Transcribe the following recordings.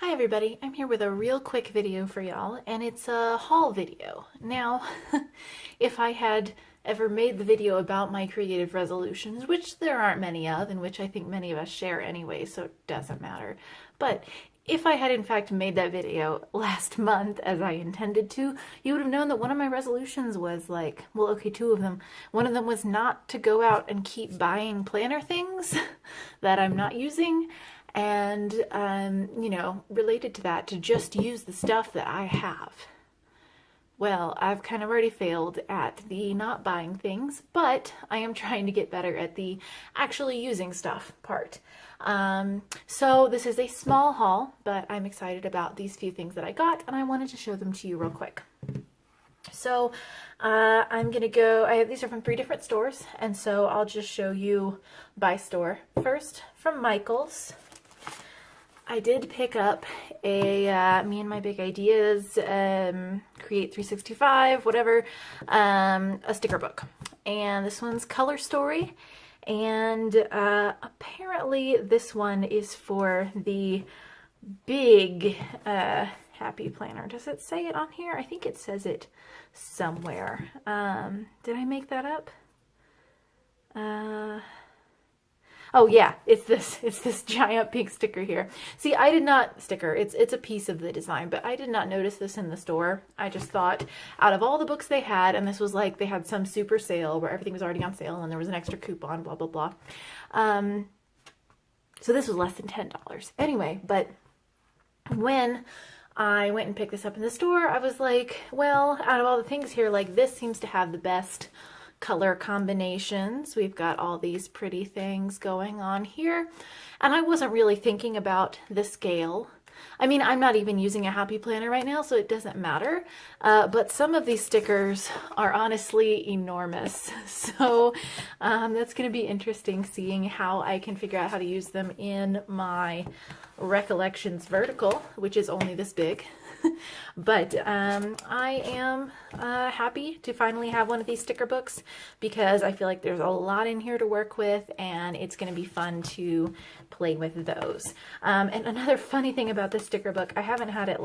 Hi everybody, I'm here with a real quick video for y'all, and it's a haul video. Now, if I had ever made the video about my creative resolutions, which there aren't many of, and which I think many of us share anyway, so it doesn't matter, but if I had in fact made that video last month as I intended to, you would have known that one of my resolutions was like, well, okay, two of them. One of them was not to go out and keep buying planner things that I'm not using, and related to that, to just use the stuff that I have. Well, I've kind of already failed at the not buying things, but I am trying to get better at the actually using stuff part. So this is a small haul, but I'm excited about these few things that I got, and I wanted to show them to you real quick. So I'm gonna go, these are from 3 different stores, and so I'll just show you by store. First, from Michael's. I did pick up a Me and My Big Ideas, Create 365, whatever, a sticker book. And this one's Color Story. And apparently this one is for the big Happy Planner. Does it say it on here? I think it says it somewhere. Did I make that up? Oh yeah, it's this giant pink sticker here. See, I did not it's a piece of the design, but I did not notice this in the store. I just thought out of all the books they had, and this was like they had some super sale where everything was already on sale and there was an extra coupon, blah blah blah. So this was less than $10. Anyway, but when I went and picked this up in the store, I was like, well, out of all the things here, like this seems to have the best color combinations. We've got all these pretty things going on here, and I wasn't really thinking about the scale. I mean, I'm not even using a Happy Planner right now, so it doesn't matter, but some of these stickers are honestly enormous, so that's going to be interesting seeing how I can figure out how to use them in my Recollections vertical, which is only this big. But I am happy to finally have one of these sticker books because I feel like there's a lot in here to work with, and it's going to be fun to play with those. And another funny thing about this sticker book, I haven't had it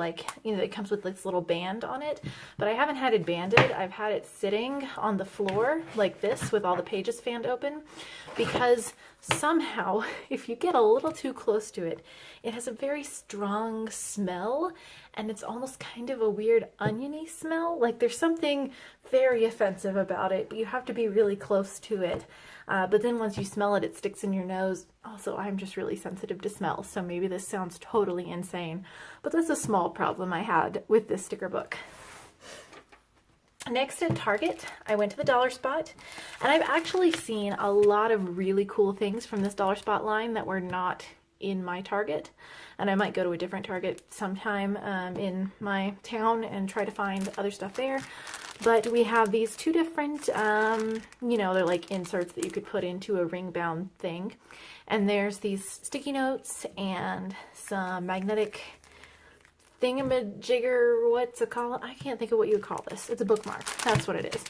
it comes with this little band on it, but I haven't had it banded. I've had it sitting on the floor like this with all the pages fanned open, because somehow if you get a little too close to it, it has a very strong smell, and it's almost kind of a weird oniony smell. Like there's something very offensive about it, but you have to be really close to it. But then once you smell it, it sticks in your nose. Also, I'm just really sensitive to smell, so maybe this sounds totally insane, but that's a small problem I had with this sticker book. Next, at Target, I went to the Dollar Spot, and I've actually seen a lot of really cool things from this Dollar Spot line that were not in my Target, and I might go to a different Target sometime in my town and try to find other stuff there. But we have these 2 different, they're like inserts that you could put into a ring bound thing, and there's these sticky notes and some magnetic thingamajigger, what's it called? I can't think of what you would call this. It's a bookmark. That's what it is.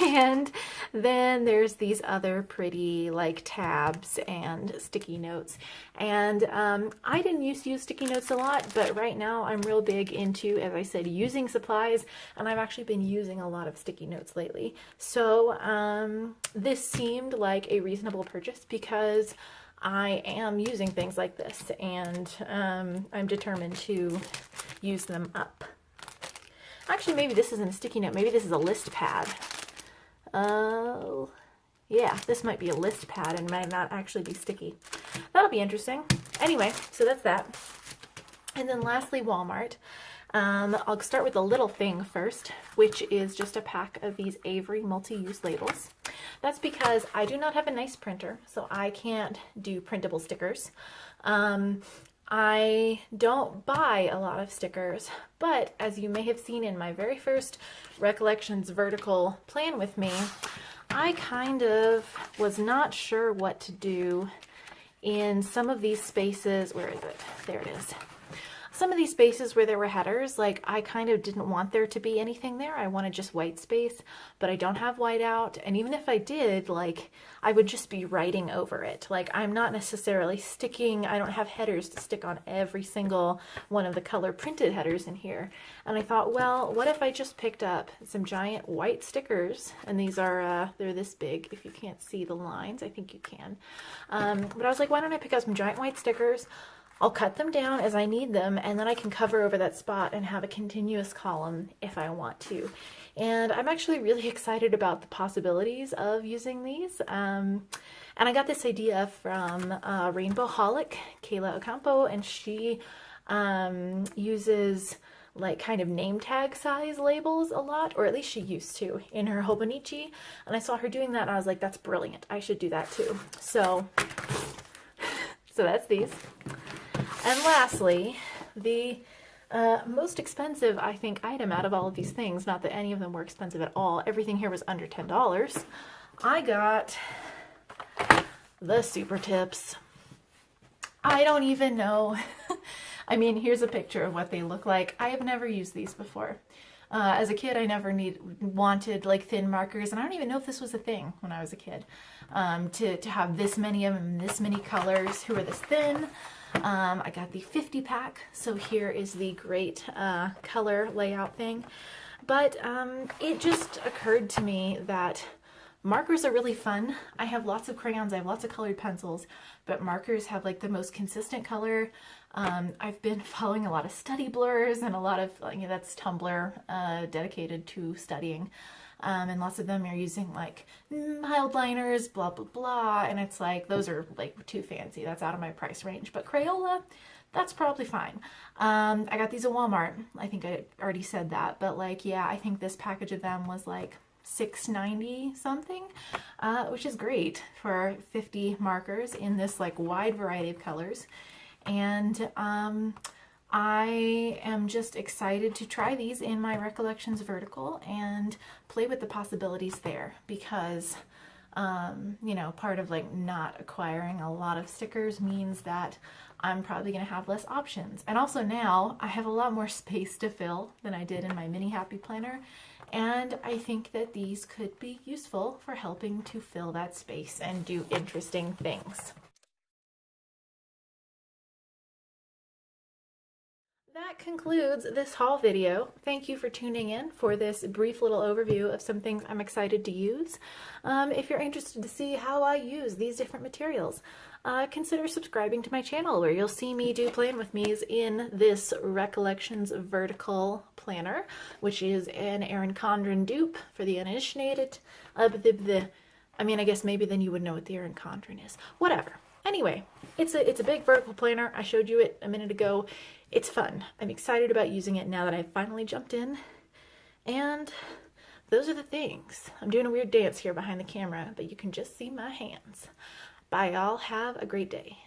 And then there's these other pretty like tabs and sticky notes. And I didn't used to use sticky notes a lot, but right now I'm real big into, as I said, using supplies, and I've actually been using a lot of sticky notes lately. So this seemed like a reasonable purchase because I am using things like this, and I'm determined to use them up. Actually, maybe this isn't a sticky note. Maybe this is a list pad. Oh, yeah, this might be a list pad and might not actually be sticky. That'll be interesting. Anyway, so that's that. And then lastly, Walmart. I'll start with the little thing first, which is just a pack of these Avery multi-use labels. That's because I do not have a nice printer, so I can't do printable stickers. I don't buy a lot of stickers, but as you may have seen in my very first Recollections vertical plan with me, I kind of was not sure what to do in some of these spaces. Where is it? There it is. some of these spaces where there were headers, like I kind of didn't want there to be anything there. I wanted just white space, but I don't have white out. And even if I did, like I would just be writing over it. Like I'm not necessarily sticking, I don't have headers to stick on every single one of the color printed headers in here. And I thought, well, what if I just picked up some giant white stickers? And these are, they're this big. If you can't see the lines, I think you can. But I was like, why don't I pick up some giant white stickers? I'll cut them down as I need them, and then I can cover over that spot and have a continuous column if I want to. And I'm actually really excited about the possibilities of using these. And I got this idea from Rainbowholic, Kayla Ocampo, and she uses like kind of name tag size labels a lot, or at least she used to in her Hobonichi. And I saw her doing that and I was like, that's brilliant. I should do that too. So that's these. And lastly, the most expensive, I think, item out of all of these things, not that any of them were expensive at all, everything here was under $10. I got the Super Tips. I don't even know. I mean, here's a picture of what they look like. I have never used these before. As a kid, I never wanted like thin markers, and I don't even know if this was a thing when I was a kid, to have this many of them, this many colors who are this thin. I got the 50 pack, so here is the great color layout thing. But it just occurred to me that markers are really fun. I have lots of crayons, I have lots of colored pencils, but markers have like the most consistent color. I've been following a lot of study blurs and a lot of, you know, that's Tumblr dedicated to studying. And lots of them are using like mild liners, blah, blah, blah. And it's like, those are like too fancy. That's out of my price range. But Crayola, that's probably fine. I got these at Walmart. I think I already said that. But like, yeah, I think this package of them was like $6.90 something, which is great for 50 markers in this like wide variety of colors. And I am just excited to try these in my Recollections vertical and play with the possibilities there, because you know, part of like not acquiring a lot of stickers means that I'm probably going to have less options. And also now I have a lot more space to fill than I did in my mini happy planner, and I think that these could be useful for helping to fill that space and do interesting things. That concludes this haul video. Thank you for tuning in for this brief little overview of some things I'm excited to use. If you're interested to see how I use these different materials, consider subscribing to my channel, where you'll see me do plan with me's in this Recollections vertical planner, which is an Erin Condren dupe for the uninitiated. I mean, I guess maybe then you would know what the Erin Condren is. Whatever. Anyway, it's a big vertical planner. I showed you it a minute ago. It's fun. I'm excited about using it now that I've finally jumped in. And those are the things. I'm doing a weird dance here behind the camera, but you can just see my hands. Bye, y'all. Have a great day.